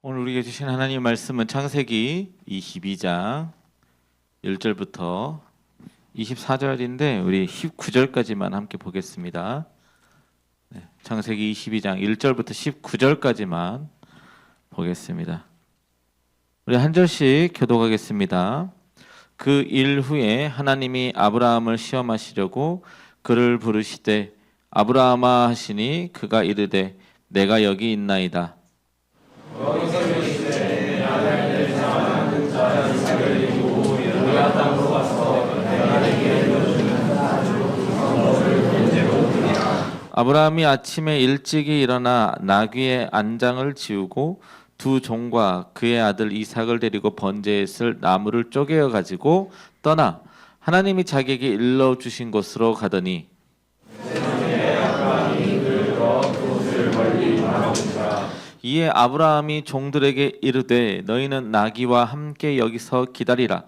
오늘 우리에게 주신 하나님의 말씀은 창세기 22장 1절부터 24절인데 우리 19절까지만 함께 보겠습니다. 창세기 22장 1절부터 19절까지만 보겠습니다. 우리 한 절씩 교독하겠습니다. 그 일 후에 하나님이 아브라함을 시험하시려고 그를 부르시되 아브라함아 하시니 그가 이르되 내가 여기 있나이다. 아브라함이 아침에 일찍이 일어나 나귀의 안장을 지우고 두 종과 그의 아들 이삭을 데리고 번제에 쓸 나무를 쪼개어 가지고 떠나 하나님이 자기에게 일러 주신 곳으로 가더니 이에 아브라함이 종들에게 이르되 너희는 나귀와 함께 여기서 기다리라.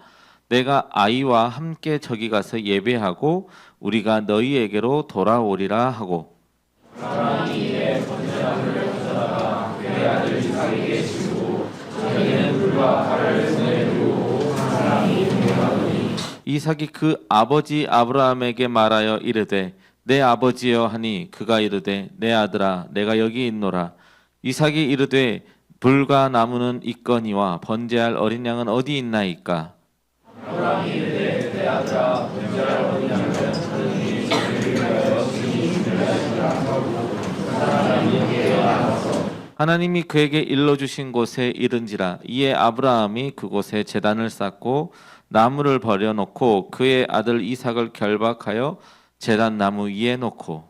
내가 아이와 함께 저기 가서 예배하고 우리가 너희에게로 돌아오리라 하고 아브라함이 이에 번제나무를 가져다가 그의 아들 이삭에게 주고 자기는 불과 칼을 손에 들고 하나님이 명하더니 이삭이 그 아버지 아브라함에게 말하여 이르되 내 아버지여 하니 그가 이르되 내 아들아 내가 여기 있노라. 이삭이 이르되 불과 나무는 있거니와 번제할 어린 양은 어디 있나이까? 아브라함이 이르되 내 아들아 번제할 어린 양은 하느님이 저를 위하여 하나님이 그에게 일러주신 곳에 이른지라. 이에 아브라함이 그곳에 제단을 쌓고 나무를 버려놓고 그의 아들 이삭을 결박하여 제단 나무 위에 놓고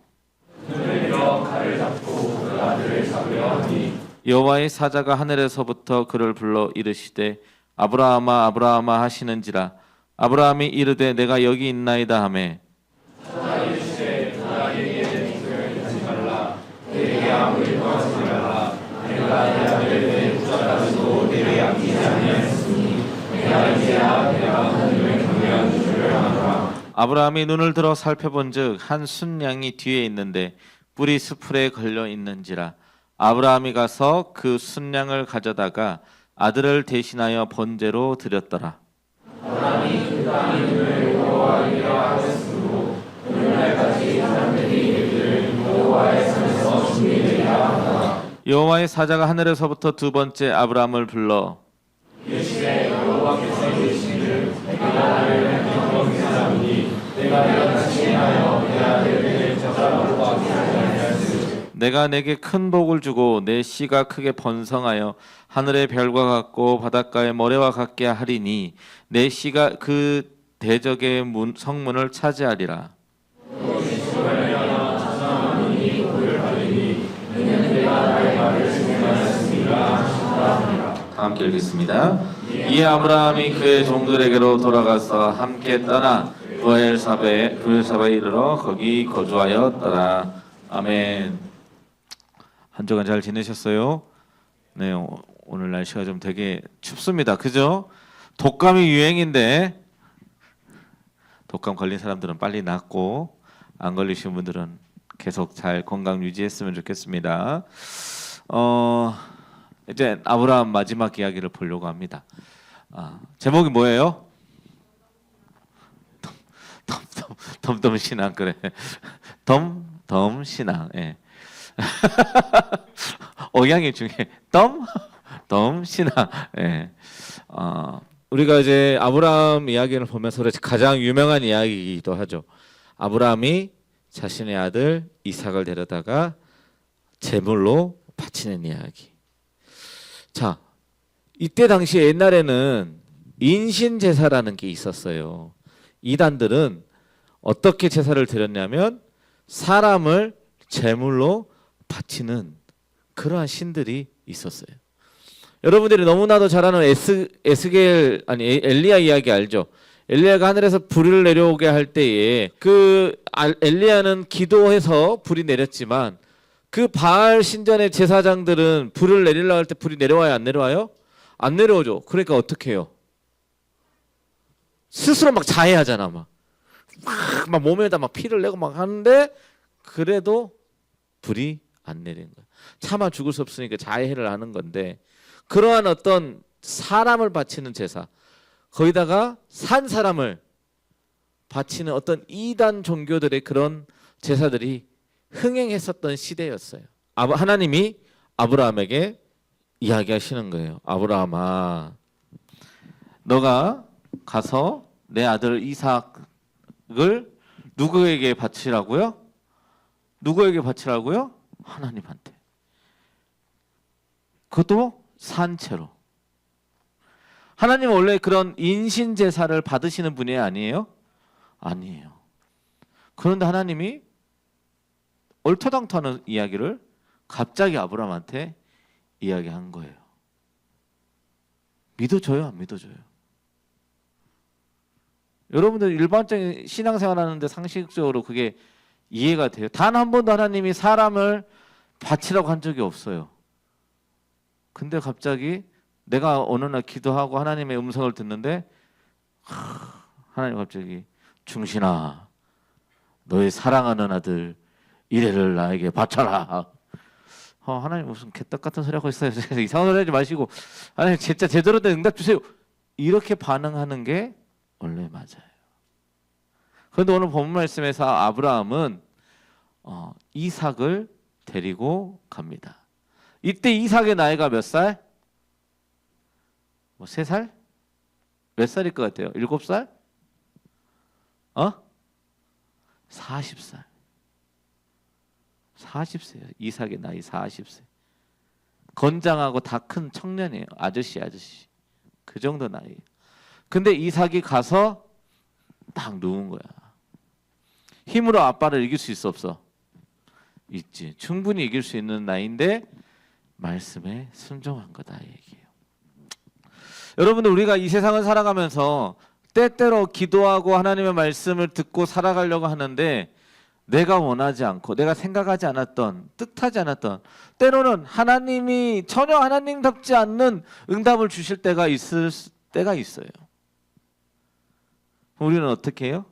칼을 잡고 그 아들을 잡으려 하니 여호와의 사자가 하늘에서부터 그를 불러 이르시되 아브라함아 아브라함아 하시는지라. 아브라함이 이르되 내가 여기 있나이다 하매 사자가 이르시되 그가 얘기에 대를 하지 말라. 그에게 아무 일도 하지 말라. 내가 내 아들에게 부자라도 내게 아끼지 아니하였으니 내가 이제야 내가 하나님을 경외하는 줄을 아노라. 아브라함이 눈을 들어 살펴본즉 한 순양이 뒤에 있는데 뿔이 수풀에 걸려 있는지라. 아브라함이 가서 그 순양을 가져다가 아들을 대신하여 번제로 드렸더라. 아브라함이 그 땅의 이름을 여호와이라 하였으므로 오늘날까지 사람들이 이르기를 여호와의 산에서 준비되리라 하더라. 여호와의 사자가 하늘에서부터 두 번째 아브라함을 불러 이르시되 여호와께서 이르시기를 내가 나를 영광케 하노니 내가 다시 행하여 내 아들에게 부자라고 하지 아니하였으니 내가 내게 큰 복을 주고 내 씨가 크게 번성하여 하늘의 별과 같고 바닷가의 모래와 같게 하리니 내 씨가 그 대적의 성문을 차지하리라. 함께 읽겠습니다. 이에 아브라함이 그의 종들에게로 돌아가서 함께 떠나 부엘사바에 이르러 거기 거주하였더라. 아멘. 한 주간 잘 지내셨어요? 네, 오늘 날씨가 좀 되게 춥습니다. 그죠? 독감이 유행인데 독감 걸린 사람들은 빨리 낫고 안 걸리신 분들은 계속 잘 건강 유지했으면 좋겠습니다. 이제 아브라함 마지막 이야기를 보려고 합니다. 제목이 뭐예요? 덤덤 신앙. 그래. 덤 신앙. 예. 억양이 중에 덤 신앙. 예. 우리가 이제 아브라함 이야기를 보면서 가장 유명한 이야기이기도 하죠. 아브라함이 자신의 아들 이삭을 데려다가 제물로 바치는 이야기. 자, 이때 당시에 옛날에는 인신 제사라는 게 있었어요. 이단들은 어떻게 제사를 드렸냐면 사람을 제물로 바치는 그러한 신들이 있었어요. 여러분들이 너무나도 잘 아는 엘리야 이야기 알죠? 엘리야가 하늘에서 불을 내려오게 할 때에 그 엘리야는 기도해서 불이 내렸지만 그 바알 신전의 제사장들은 불을 내리려고 할 때 불이 내려와요, 안 내려와요? 안 내려오죠. 그러니까 어떻게 해요? 스스로 막 자해하잖아. 막 몸에다 막 피를 내고 막 하는데 그래도 불이 안 내리는 거야. 차마 죽을 수 없으니까 자해를 하는 건데 그러한 어떤 사람을 바치는 제사, 거기다가 산 사람을 바치는 어떤 이단 종교들의 그런 제사들이 흥행했었던 시대였어요. 하나님이 아브라함에게 이야기하시는 거예요. 아브라함아, 너가 가서 내 아들 이삭을 누구에게 바치라고요? 누구에게 바치라고요? 하나님한테. 그것도 산채로. 하나님은 원래 그런 인신 제사를 받으시는 분이 아니에요? 아니에요. 그런데 하나님이 얼토당토하는 이야기를 갑자기 아브라함한테 이야기한 거예요. 믿어줘요, 안 믿어줘요? 여러분들 일반적인 신앙생활 하는데 상식적으로 그게 이해가 돼요? 단 한 번도 하나님이 사람을 바치라고 한 적이 없어요. 근데 갑자기 내가 어느 날 기도하고 하나님의 음성을 듣는데 하나님 갑자기 중신아, 너의 사랑하는 아들 이레를 나에게 바쳐라. 하나님 무슨 개떡 같은 소리 하고 있어요. 이상한 소리 하지 마시고 하나님 진짜 제대로 된 응답 주세요. 이렇게 반응하는 게 원래 맞아요. 그런데 오늘 본문 말씀에서 아브라함은 이삭을 데리고 갑니다. 이때 이삭의 나이가 몇 살? 3살? 몇 살일 것 같아요? 7살? 40살. 40세예요. 이삭의 나이 40세. 건장하고 다 큰 청년이에요. 아저씨. 그 정도 나이에요. 근데 이삭이 가서 딱 누운 거야. 힘으로 아빠를 이길 수 있어 없어? 있지. 충분히 이길 수 있는 나이인데 말씀에 순종한 거다 얘기예요. 여러분들, 우리가 이 세상을 살아가면서 때때로 기도하고 하나님의 말씀을 듣고 살아가려고 하는데 내가 원하지 않고 내가 생각하지 않았던, 뜻하지 않았던, 때로는 하나님이 전혀 하나님답지 않는 응답을 주실 때가 있을 때가 있어요. 우리는 어떻게 해요?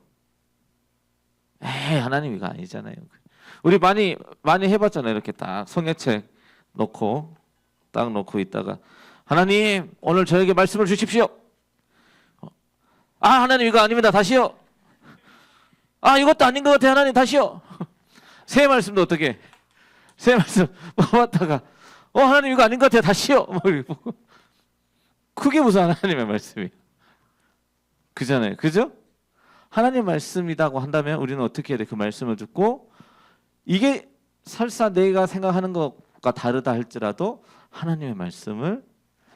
하나님 이거 아니잖아요. 우리 많이 해봤잖아요. 이렇게 딱 성경책 놓고 딱 놓고 있다가 하나님 오늘 저에게 말씀을 주십시오. 하나님 이거 아닙니다. 다시요. 이것도 아닌 것 같아요. 하나님 다시요. 새 말씀도 어떻게? 새 말씀 뽑았다가 하나님 이거 아닌 것 같아요. 다시요. 그게 무슨 하나님의 말씀이에요? 그잖아요. 그죠? 하나님 말씀이라고 한다면 우리는 어떻게 해야 돼? 그 말씀을 듣고 이게 설사 내가 생각하는 것과 다르다 할지라도 하나님의 말씀을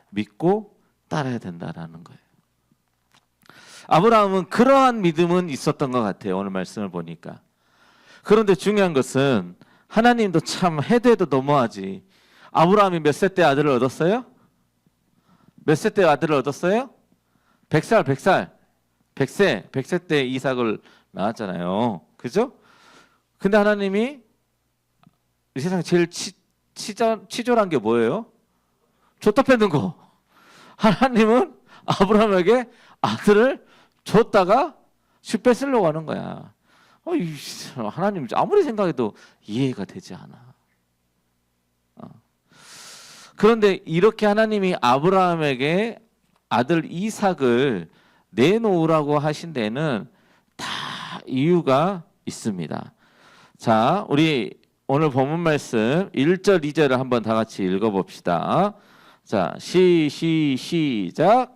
믿고 따라야 된다라는 거예요. 아브라함은 그러한 믿음은 있었던 것 같아요. 오늘 말씀을 보니까. 그런데 중요한 것은 하나님도 참 해도 해도 너무하지. 아브라함이 몇 세 때 아들을 얻었어요? 몇 세 때 아들을 얻었어요? 100세 때 이삭을 낳았잖아요. 그죠? 근데 하나님이 이 세상에 제일 치졸한 게 뭐예요? 줬다 뺏는 거. 하나님은 아브라함에게 아들을 줬다가 뺏으려고 하는 거야. 하나님 아무리 생각해도 이해가 되지 않아. 그런데 이렇게 하나님이 아브라함에게 아들 이삭을 내놓으라고 하신 데는 다 이유가 있습니다. 자, 우리 오늘 본문 말씀 1절 2절을 한번 다 같이 읽어봅시다. 자, 시작.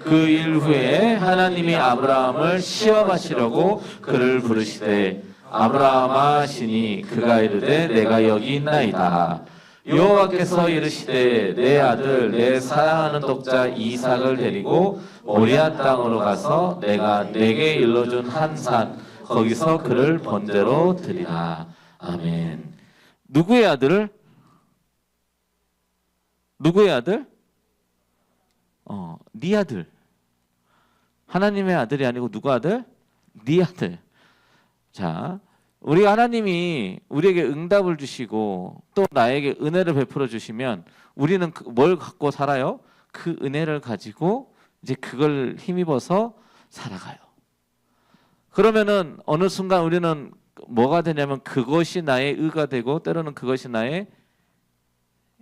그 일 후에 하나님이 아브라함을 시험하시려고 그를 부르시되 아브라함아 하시니 그가 이르되 내가 여기 있나이다. 여호와께서 이르시되 내 아들 내 사랑하는 독자 이삭을 데리고 모리아 땅으로 가서 내가 내게 일러준 한 산 거기서 그를 번제로 드리라. 아멘. 누구의 아들? 누구의 아들? 네 아들. 하나님의 아들이 아니고 누구 아들? 네 아들. 자, 우리 하나님이 우리에게 응답을 주시고 또 나에게 은혜를 베풀어 주시면 우리는 뭘 갖고 살아요? 그 은혜를 가지고 이제 그걸 힘입어서 살아가요. 그러면은 어느 순간 우리는 뭐가 되냐면 그것이 나의 의가 되고 때로는 그것이 나의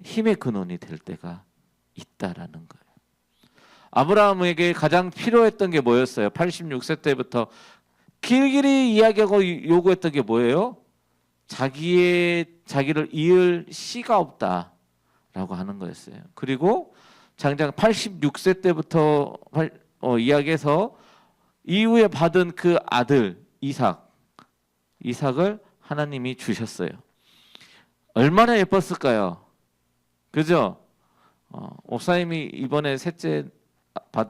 힘의 근원이 될 때가 있다라는 거예요. 아브라함에게 가장 필요했던 게 뭐였어요? 86세 때부터 길길이 이야기하고 요구했던 게 뭐예요? 자기를 이을 씨가 없다라고 하는 거였어요. 그리고 장장 86세 때부터 이야기해서 이후에 받은 그 아들 이삭을 하나님이 주셨어요. 얼마나 예뻤을까요? 그죠? 목사님이 이번에 셋째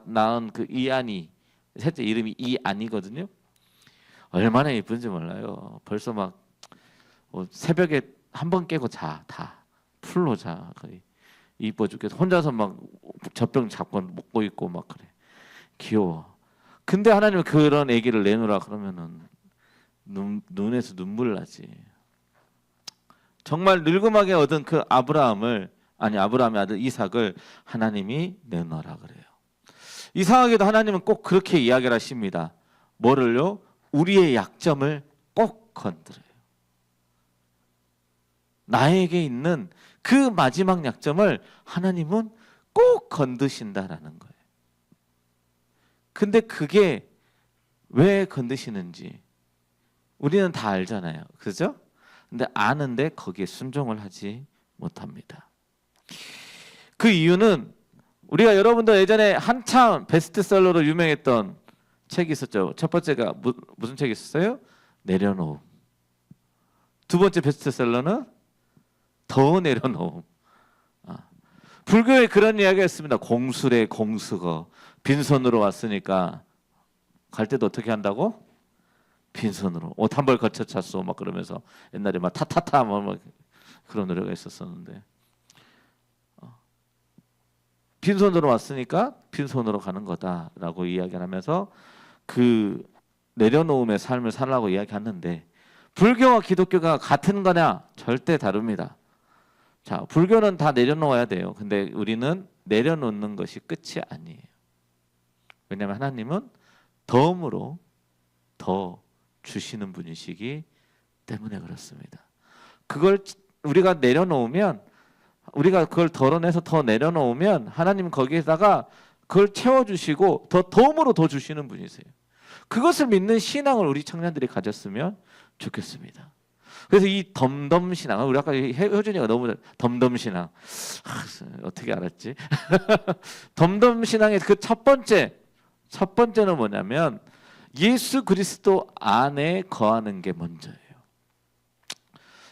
낳은 그 이안이, 셋째 이름이 이안이거든요. 얼마나 예쁜지 몰라요. 벌써 막 새벽에 한 번 깨고 다 풀로 자. 거의 이뻐 죽겠어. 혼자서 막 젖병 잡고 먹고 있고 막 그래. 귀여워. 근데 하나님은 그런 아기를 내놓으라 그러면은 눈에서 눈물 나지. 정말 늙음하게 얻은 그 아브라함의 아들 이삭을 하나님이 내놓으라 그래요. 이상하게도 하나님은 꼭 그렇게 이야기를 하십니다. 뭐를요? 우리의 약점을 꼭 건드려요. 나에게 있는 그 마지막 약점을 하나님은 꼭 건드신다라는 거예요. 근데 그게 왜 건드시는지 우리는 다 알잖아요. 그죠? 근데 아는데 거기에 순종을 하지 못합니다. 그 이유는 우리가 여러분들 예전에 한참 베스트셀러로 유명했던 책이 있었죠. 첫 번째가 무슨 책이 있었어요? 내려놓음. 두 번째 베스트셀러는 더 내려놓음. 불교에 그런 이야기가 있습니다. 공수래 공수거. 빈손으로 왔으니까 갈 때도 어떻게 한다고? 빈손으로. 옷 한 벌 거쳐 찼어 막 그러면서 옛날에 막 타타타 막 그런 노래가 있었었는데 빈손으로 왔으니까 빈손으로 가는 거다라고 이야기를 하면서 그 내려놓음의 삶을 살라고 이야기하는데 불교와 기독교가 같은 거냐? 절대 다릅니다. 자, 불교는 다 내려놓아야 돼요. 근데 우리는 내려놓는 것이 끝이 아니에요. 왜냐하면 하나님은 덤으로 더 주시는 분이시기 때문에 그렇습니다. 그걸 우리가 내려놓으면 우리가 그걸 덜어내서 더 내려놓으면 하나님 거기에다가 그걸 채워주시고 더 덤으로 더 주시는 분이세요. 그것을 믿는 신앙을 우리 청년들이 가졌으면 좋겠습니다. 그래서 이 덤덤신앙, 우리 아까 효준이가 너무 덤덤신앙 어떻게 알았지? 덤덤신앙의 그 첫 번째는 뭐냐면 예수 그리스도 안에 거하는 게 먼저예요.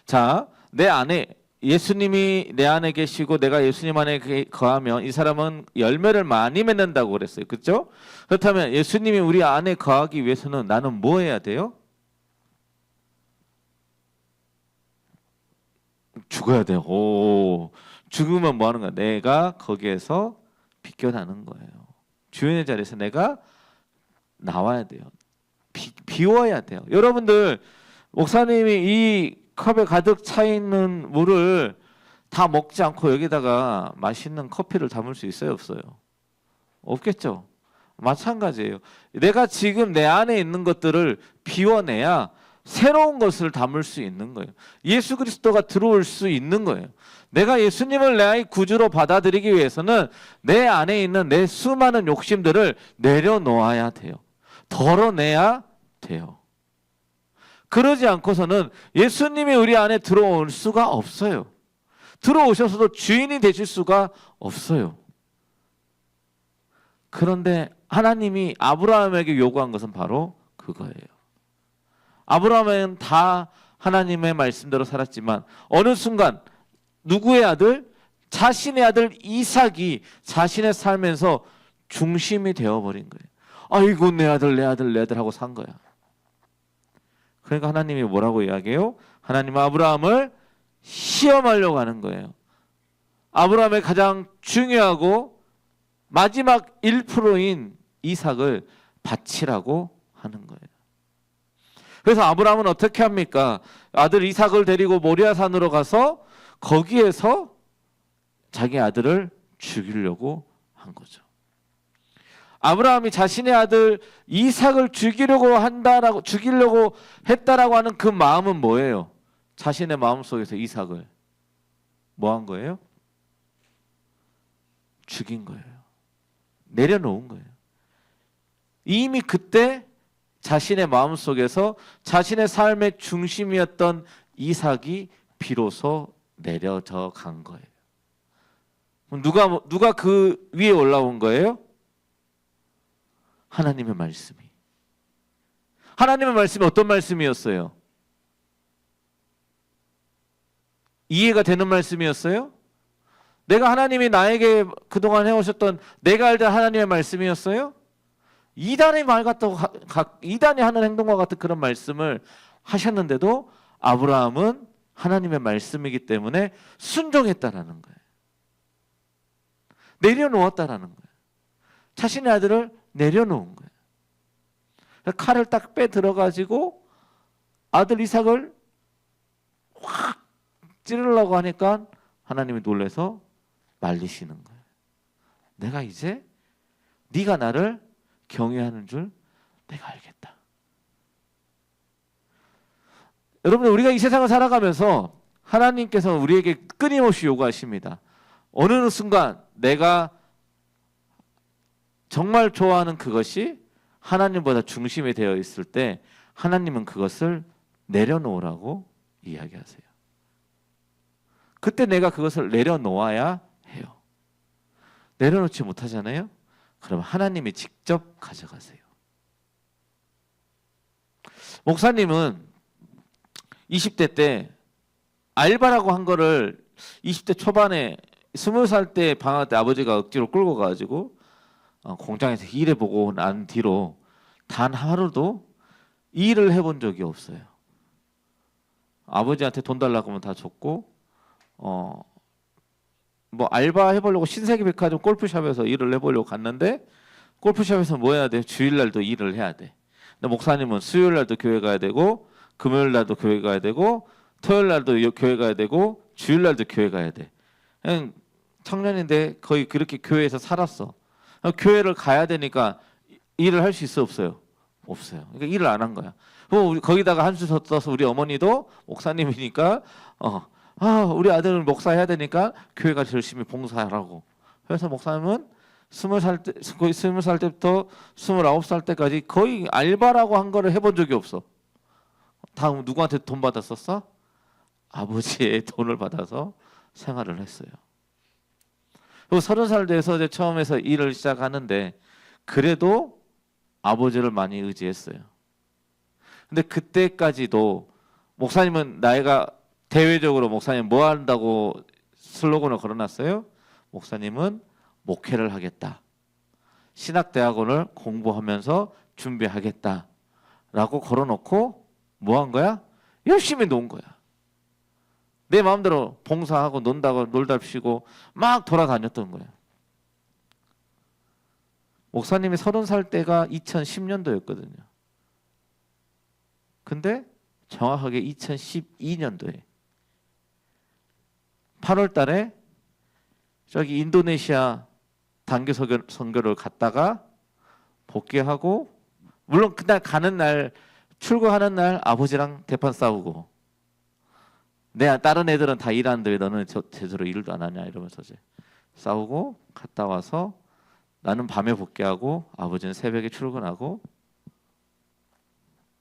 자, 내 안에 예수님이 내 안에 계시고 내가 예수님 안에 거하면 이 사람은 열매를 많이 맺는다고 그랬어요. 그렇죠? 그렇다면 예수님이 우리 안에 거하기 위해서는 나는 뭐 해야 돼요? 죽어야 돼요. 죽으면 뭐 하는 거야? 내가 거기에서 비껴나는 거예요. 주인의 자리에서 내가 나와야 돼요. 비워야 돼요. 여러분들 목사님이 이 컵에 가득 차 있는 물을 다 먹지 않고 여기다가 맛있는 커피를 담을 수 있어요? 없어요? 없겠죠? 마찬가지예요. 내가 지금 내 안에 있는 것들을 비워내야 새로운 것을 담을 수 있는 거예요. 예수 그리스도가 들어올 수 있는 거예요. 내가 예수님을 내 구주로 받아들이기 위해서는 내 안에 있는 내 수많은 욕심들을 내려놓아야 돼요. 덜어내야 돼요. 그러지 않고서는 예수님이 우리 안에 들어올 수가 없어요. 들어오셔서도 주인이 되실 수가 없어요. 그런데 하나님이 아브라함에게 요구한 것은 바로 그거예요. 아브라함은 다 하나님의 말씀대로 살았지만 어느 순간 누구의 아들? 자신의 아들 이삭이 자신의 삶에서 중심이 되어버린 거예요. 아이고 내 아들 내 아들 내 아들 하고 산 거야. 그러니까 하나님이 뭐라고 이야기해요? 하나님은 아브라함을 시험하려고 하는 거예요. 아브라함의 가장 중요하고 마지막 1%인 이삭을 바치라고 하는 거예요. 그래서 아브라함은 어떻게 합니까? 아들 이삭을 데리고 모리아산으로 가서 거기에서 자기 아들을 죽이려고 한 거죠. 아브라함이 자신의 아들 이삭을 죽이려고 했다라고 하는 그 마음은 뭐예요? 자신의 마음 속에서 이삭을 뭐 한 거예요? 죽인 거예요. 내려놓은 거예요. 이미 그때 자신의 마음속에서 자신의 삶의 중심이었던 이삭이 비로소 내려져 간 거예요. 누가 그 위에 올라온 거예요? 하나님의 말씀이. 하나님의 말씀이 어떤 말씀이었어요? 이해가 되는 말씀이었어요? 내가 하나님이 나에게 그동안 해오셨던 내가 알던 하나님의 말씀이었어요? 이단의 말 같다고 이단이 하는 행동과 같은 그런 말씀을 하셨는데도 아브라함은 하나님의 말씀이기 때문에 순종했다라는 거예요. 내려놓았다라는 거예요. 자신의 아들을 내려놓은 거예요. 칼을 딱 빼 들어가지고 아들 이삭을 확 찌르려고 하니까 하나님이 놀라서 말리시는 거예요. 내가 이제 네가 나를 경외하는 줄 내가 알겠다. 여러분, 우리가 이 세상을 살아가면서 하나님께서 우리에게 끊임없이 요구하십니다. 어느 순간 내가 정말 좋아하는 그것이 하나님보다 중심이 되어 있을 때 하나님은 그것을 내려놓으라고 이야기하세요. 그때 내가 그것을 내려놓아야 해요. 내려놓지 못하잖아요. 그럼 하나님이 직접 가져가세요. 목사님은 20대 때 알바라고 한 거를 20대 초반에 20살 때 방학 때 아버지가 억지로 끌고 가가지고 공장에서 일해보고 난 뒤로 단 하루도 일을 해본 적이 없어요. 아버지한테 돈 달라고 하면 다 줬고 뭐 알바 해보려고 신세계백화점 골프샵에서 일을 해보려고 갔는데 골프샵에서 뭐 해야 돼? 주일날도 일을 해야 돼. 근데 목사님은 수요일날도 교회 가야 되고 금요일날도 교회 가야 되고 토요일날도 교회 가야 되고 주일날도 교회 가야 돼. 그냥 청년인데 거의 그렇게 교회에서 살았어. 교회를 가야 되니까 일을 할 수 있어 없어요? 없어요. 그러니까 일을 안 한 거야. 거기다가 한수 써서 우리 어머니도 목사님이니까 우리 아들은 목사해야 되니까 교회가 열심히 봉사하라고. 그래서 목사님은 20살 때부터 29살 때까지 거의 알바라고 한 거를 해본 적이 없어. 다 누구한테 돈 받았었어? 아버지의 돈을 받아서 생활을 했어요. 그리고 30살 돼서 이제 처음에서 일을 시작하는데 그래도 아버지를 많이 의지했어요. 근데 그때까지도 목사님은 나이가 대외적으로 목사님 뭐 한다고 슬로건을 걸어놨어요? 목사님은 목회를 하겠다. 신학대학원을 공부하면서 준비하겠다라고 걸어놓고 뭐 한 거야? 열심히 논 거야. 내 마음대로 봉사하고 논다고 놀다 쉬고 막 돌아다녔던 거야. 목사님이 30살 때가 2010년도였거든요. 근데 정확하게 2012년도에 8월 달에 저기 인도네시아 단기 선교를 갔다가 복귀하고 물론 그날 가는 날 출국하는 날 아버지랑 대판 싸우고 내 다른 애들은 다 일하는데 왜 너는 제대로 일도 안 하냐 이러면서 이제 싸우고 갔다 와서 나는 밤에 복귀하고 아버지는 새벽에 출근하고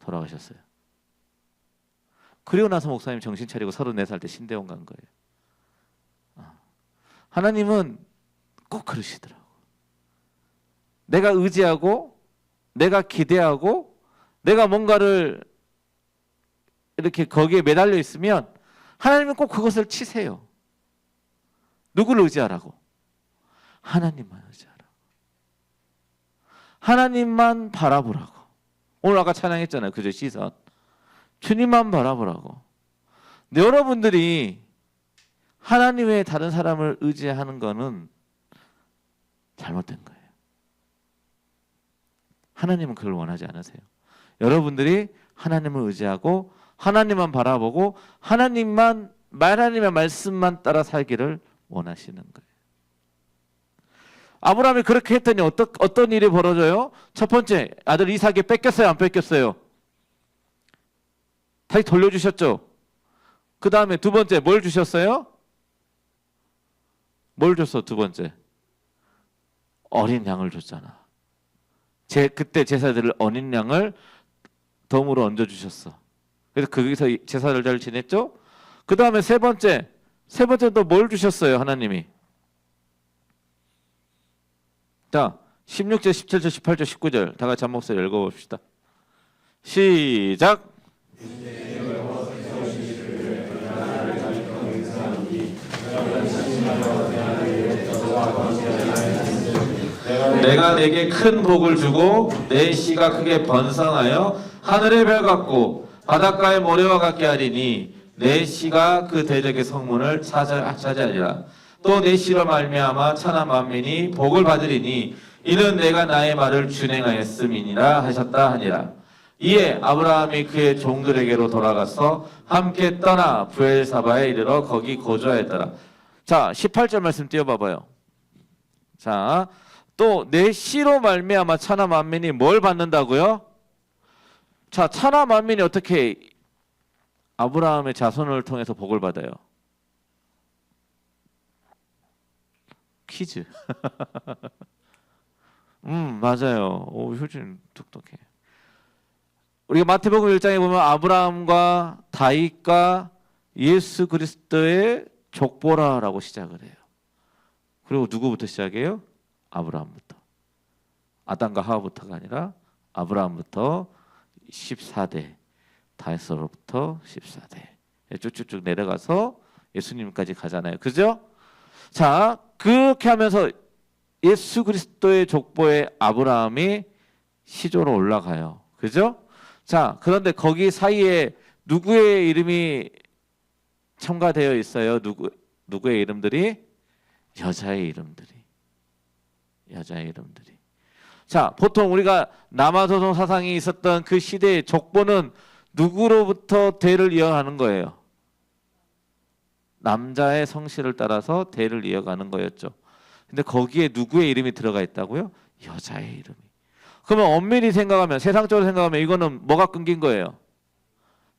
돌아가셨어요. 그리고 나서 목사님 정신 차리고 34살 때 신대원 간 거예요. 하나님은 꼭 그러시더라고. 내가 의지하고 내가 기대하고 내가 뭔가를 이렇게 거기에 매달려 있으면 하나님은 꼭 그것을 치세요. 누구를 의지하라고? 하나님만 의지하라고. 하나님만 바라보라고. 오늘 아까 찬양했잖아요. 그저 시선. 주님만 바라보라고. 근데 여러분들이 하나님 외에 다른 사람을 의지하는 거는 잘못된 거예요. 하나님은 그걸 원하지 않으세요. 여러분들이 하나님을 의지하고 하나님만 바라보고 하나님의 말씀만 따라 살기를 원하시는 거예요. 아브라함이 그렇게 했더니 어떤 일이 벌어져요? 첫 번째, 아들 이삭이 뺏겼어요? 안 뺏겼어요? 다시 돌려주셨죠? 그 다음에 두 번째, 뭘 주셨어요? 뭘 줬어, 두 번째? 어린 양을 줬잖아. 그때 제사들을 어린 양을 덤으로 얹어 주셨어. 그래서 거기서 제사를 잘 지냈죠. 그 다음에 세 번째 또 뭘 주셨어요 하나님이? 자 16절 17절 18절 19절 다 같이 한 목소리 읽어봅시다. 시작. 내가 내게 큰 복을 주고 내 씨가 크게 번성하여 하늘의 별 같고 바닷가의 모래와 같게 하리니 내 씨가 그 대적의 성문을 차지하리라. 또 내 씨로 말미암아 천하 만민이 복을 받으리니 이는 내가 나의 말을 준행하였음이니라 하셨다 하니라. 이에 아브라함이 그의 종들에게로 돌아가서 함께 떠나 브엘사바에 이르러 거기 거주하였더라. 자 18절 말씀 띄워봐봐요. 자 또 내 씨로 말미암아 천하 만민이 뭘 받는다고요? 자 천하 만민이 어떻게 아브라함의 자손을 통해서 복을 받아요? 퀴즈. 맞아요. 오, 효진 똑똑해. 우리가 마태복음 1장에 보면 아브라함과 다윗과 예수 그리스도의 족보라라고 시작을 해요. 그리고 누구부터 시작해요? 아브라함부터. 아담과 하와부터가 아니라 아브라함부터 14대, 다윗으로부터 14대 쭉쭉쭉 내려가서 예수님까지 가잖아요. 그죠? 자, 그렇게 하면서 예수 그리스도의 족보에 아브라함이 시조로 올라가요. 그죠? 자, 그런데 거기 사이에 누구의 이름이 첨가되어 있어요? 누구의 이름들이? 여자의 이름들이. 자, 보통 우리가 남아도성 사상이 있었던 그 시대의 족보는 누구로부터 대를 이어가는 거예요? 남자의 성씨를 따라서 대를 이어가는 거였죠. 근데 거기에 누구의 이름이 들어가 있다고요? 여자의 이름이. 그러면 엄밀히 생각하면, 세상적으로 생각하면 이거는 뭐가 끊긴 거예요?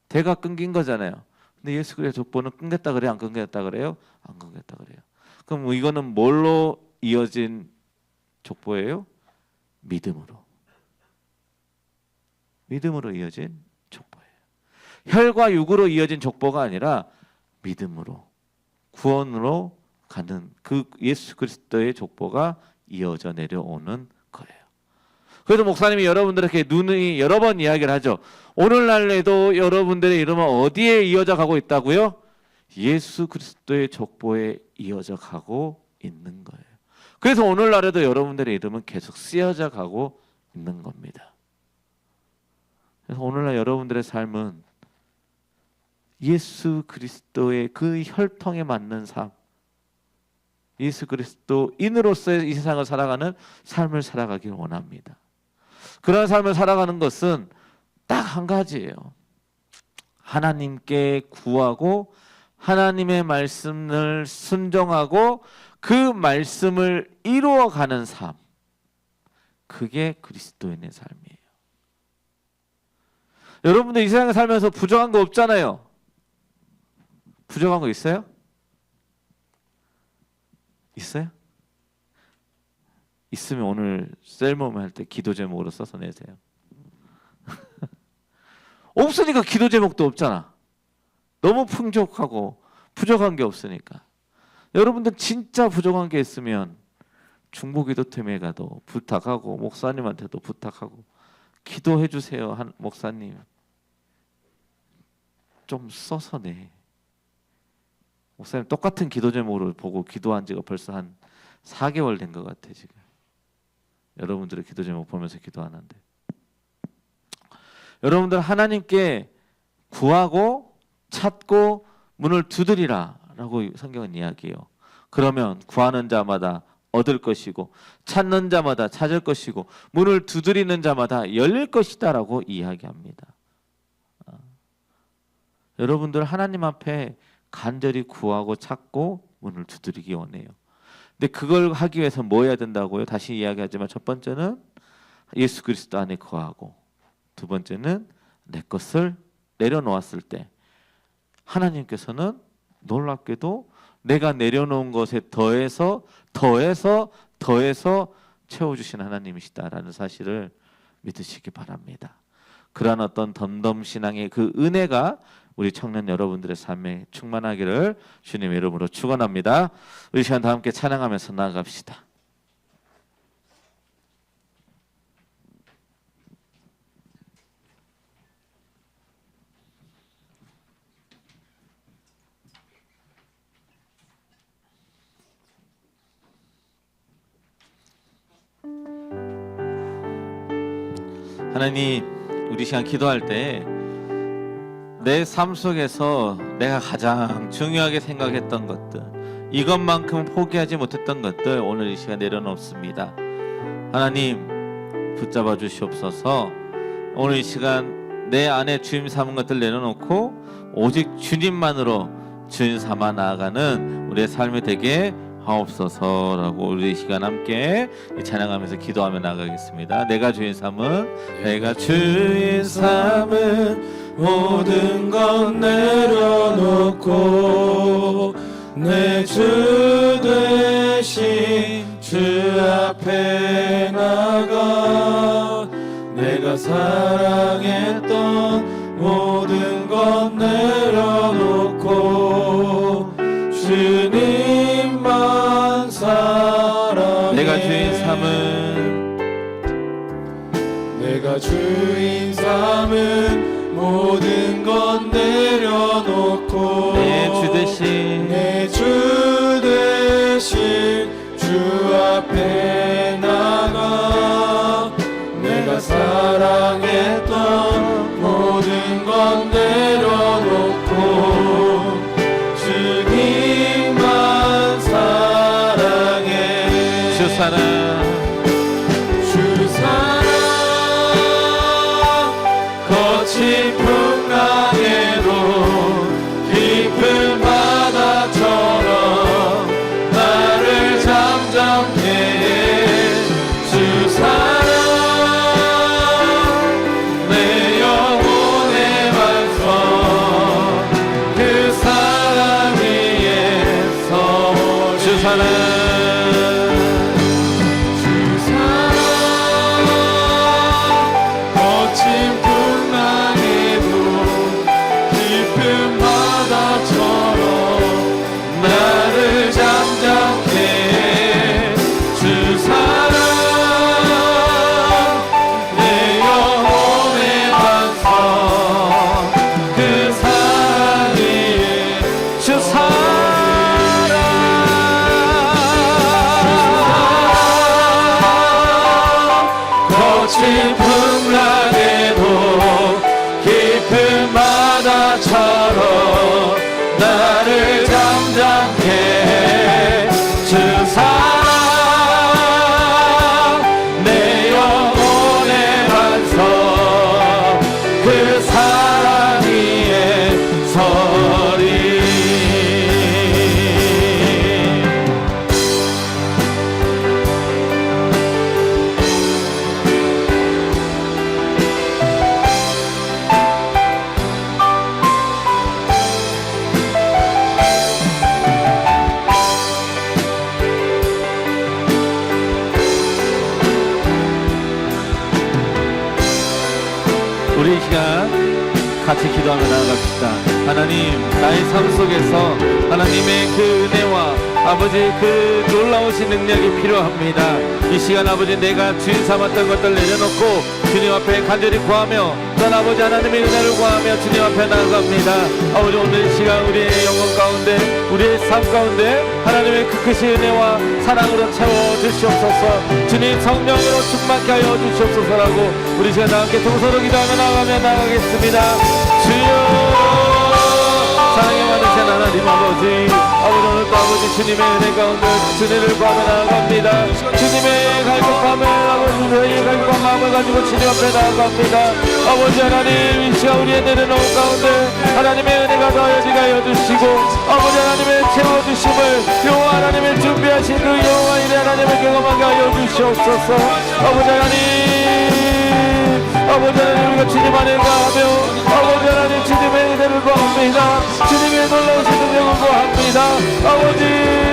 대가 끊긴 거잖아요. 근데 예수 그리스도의 족보는 끊겼다 그래요? 안 끊겼다 그래요? 안 끊겼다 그래요. 그럼 이거는 뭘로 이어진 족보예요? 믿음으로 이어진 족보예요. 혈과 육으로 이어진 족보가 아니라 믿음으로, 구원으로 가는 그 예수 그리스도의 족보가 이어져 내려오는 거예요. 그래서 목사님이 여러분들에게 눈이 여러 번 이야기를 하죠. 오늘날에도 여러분들의 이름은 어디에 이어져 가고 있다고요? 예수 그리스도의 족보에 이어져 가고 있는 거예요. 그래서 오늘날에도 여러분들의 이름은 계속 쓰여져 가고 있는 겁니다. 그래서 오늘날 여러분들의 삶은 예수 그리스도의 그 혈통에 맞는 삶, 예수 그리스도인으로서의 이 세상을 살아가는 삶을 살아가길 원합니다. 그런 삶을 살아가는 것은 딱 한 가지예요. 하나님께 구하고 하나님의 말씀을 순종하고 그 말씀을 이루어가는 삶, 그게 그리스도인의 삶이에요. 여러분들 이 세상에 살면서 부정한 거 없잖아요. 부정한 거 있어요? 있어요? 있으면 오늘 셀모임 할 때 기도 제목으로 써서 내세요. 없으니까 기도 제목도 없잖아. 너무 풍족하고 부족한 게 없으니까. 여러분들 진짜 부족한 게 있으면 중보기도팀에 가도 부탁하고 목사님한테도 부탁하고 기도해 주세요. 목사님 좀 써서 내. 목사님 똑같은 기도 제목으로 보고 기도한 지가 벌써 한 4개월 된 것 같아 지금. 여러분들의 기도 제목 보면서 기도하는데, 여러분들 하나님께 구하고 찾고 문을 두드리라 라고 성경은 이야기해요. 그러면 구하는 자마다 얻을 것이고 찾는 자마다 찾을 것이고 문을 두드리는 자마다 열릴 것이다 라고 이야기합니다. 여러분들 하나님 앞에 간절히 구하고 찾고 문을 두드리기 원해요. 근데 그걸 하기 위해서 뭐 해야 된다고요? 다시 이야기하지만 첫 번째는 예수 그리스도 안에 거하고, 두 번째는 내 것을 내려놓았을 때 하나님께서는 놀랍게도 내가 내려놓은 것에 더해서 채워주신 하나님이시다라는 사실을 믿으시기 바랍니다. 그러한 어떤 덤덤신앙의 그 은혜가 우리 청년 여러분들의 삶에 충만하기를 주님의 이름으로 축원합니다. 우리 시간 다 함께 찬양하면서 나아갑시다. 하나님, 우리 시간 기도할 때 내 삶 속에서 내가 가장 중요하게 생각했던 것들, 이것만큼 포기하지 못했던 것들 오늘 이 시간 내려놓습니다. 하나님 붙잡아 주시옵소서. 오늘 이 시간 내 안에 주님 삼은 것들 내려놓고 오직 주님만으로 주님 삼아 나아가는 우리의 삶이 되게 하옵소서라고 우리 이 시간 함께 찬양하면서 기도하며 나가겠습니다. 내가 주인 삼은, 내가 주인 삼은 모든 것 내려놓고 내 주 되신 주 앞에 나가 내가 사랑했던 모든 것 내려놓고 주님만 사랑해. 내가 주인 삼은, 내가 주인 삼은 모든 것 내려놓고 내 주 대신 주 앞에 나가 내가 사랑했던 모든 것 내려놓고 주님만 사랑해. 주 사랑, 주 사랑 거친 풍랑에도 깊은 바다처럼 나를 잠잠케 해. 주 사랑 내 영혼의 반석 그 사랑 위에 서. 주 사랑, 주 사랑 거친 풍랑에도 깊은 바다처럼 나를 잠잠케 해. 주 사랑 내 영혼의 반석 그 사랑 위에. 주 사랑 거친 풍랑에도 깊은 바다처럼 나를 잠잠케 해. 주 사랑 내 영혼의 반석 그 사랑 위에 서리. 우리 이 시간 같이 기도하며 나아갑시다. 하나님, 나의 삶 속에서 하나님의 그 은혜와 아버지 그 놀라우신 능력이 필요합니다. 이 시간 아버지 내가 주인 삼았던 것들 내려놓고 주님 앞에 간절히 구하며 난 아버지 하나님의 은혜를 구하며 주님 앞에 나아갑니다. 아버지 오늘 이 시간 우리의 영혼 가운데 우리의 삶 가운데 하나님의 그 크신 은혜와 사랑으로 채워주시옵소서. 주님 성령으로 충만케 하여 주시옵소서라고 우리 시간 다 함께 동서로 기도하며 나가겠습니다. 주여 사랑에 많으신 하나님 아버지, 오늘 또 아버지 주님의 은혜 가운데 주님을 구하며 나아갑니다. 주님의 갈급함을 아버지 저희의 갈급한 마음을 가지고 주님 앞에 나아갑니다. 아버지 하나님 이 시간 우리의 내려놓은 가운데 하나님의 은혜가 더하여지게 하여 주시고 아버지 하나님의 채워주심을 여호와 하나님의 준비하신 그 여호와 일의 하나님을 경험하게 하여 주시옵소서. 아버지 하나님 우리가 주님 안에 가하며 아버지 하나님 주님의 은혜를 구합니다. 주님의 놀라우신 능력을 구합니다. 아버지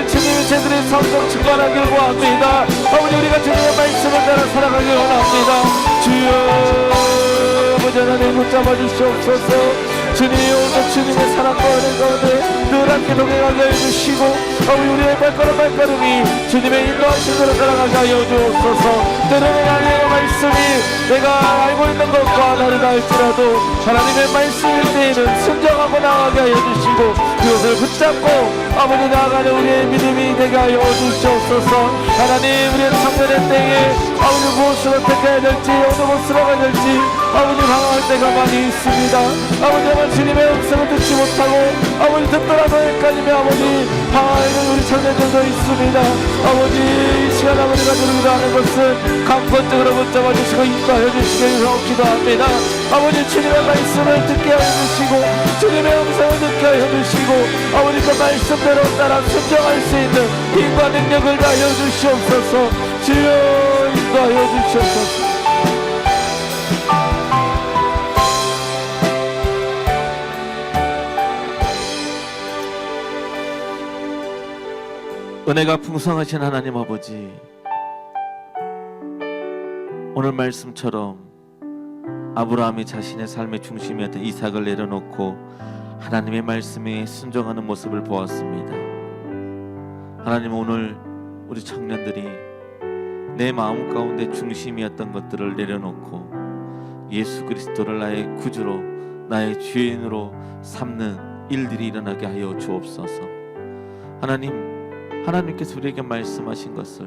주님의 제들의 성령 충만하기를 구합니다. 아버지 우리가 주님의 말씀 하나님 붙잡아 주시옵소서. 주님이 오늘 주님의 사랑과 은혜 가운데 늘 함께 동행하게 해주시고 아버지 우리의 발걸음이 주님의 인도하신 대로 따라가게 하여 주옵소서. 때로는 하나님의 말씀이 내가 알고 있는 것과 다르다 할지라도 하나님의 말씀일 때에는 순종하고 나아가게 하여 주시고 그것을 붙잡고 아버지 나아가는 우리의 믿음이 되게 하여 주시옵소서. 하나님 우리의 청년의 때에 아버지 무엇을 어떻게 해야 될지 어느 곳으로 가야 될지 아버지 방황할 때가 많이 있습니다. 아버지 주님의 음성을 듣지 못하고 아버지 듣더라도 헷갈리며 아버지 방황하는 우리 청년들도 있습니다. 아버지 이 시간 아버지가 누리기도 하는 것은 강권적으로 붙잡아 주시고 인도하여 주시길 기도합니다. 아버지 주님의 말씀을 듣게 하여 주시고 주님의 음성을 듣게 하여 주시고 아버지 그 말씀대로 따라 순종할 수 있는 힘과 능력을 다하여 주시옵소서. 주여 인도하여 주시옵소서. 은혜가 풍성하신 하나님 아버지, 오늘 말씀처럼 아브라함이 자신의 삶의 중심이었던 이삭을 내려놓고 하나님의 말씀에 순종하는 모습을 보았습니다. 하나님 오늘 우리 청년들이 내 마음 가운데 중심이었던 것들을 내려놓고 예수 그리스도를 나의 구주로 나의 주인으로 삼는 일들이 일어나게 하여 주옵소서. 하나님께서 우리에게 말씀하신 것을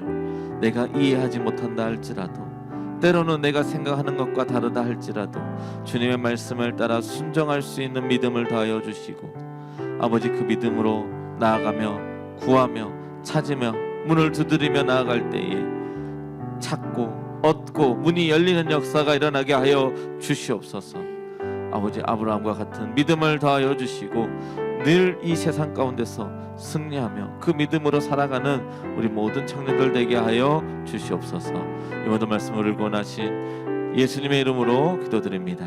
내가 이해하지 못한다 할지라도 때로는 내가 생각하는 것과 다르다 할지라도 주님의 말씀을 따라 순종할 수 있는 믿음을 더하여 주시고 아버지 그 믿음으로 나아가며 구하며 찾으며 문을 두드리며 나아갈 때에 찾고 얻고 문이 열리는 역사가 일어나게 하여 주시옵소서. 아버지 아브라함과 같은 믿음을 더하여 주시고 늘 이 세상 가운데서 승리하며 그 믿음으로 살아가는 우리 모든 청년들 되게 하여 주시옵소서. 이 모든 말씀을 권하신 예수님의 이름으로 기도드립니다.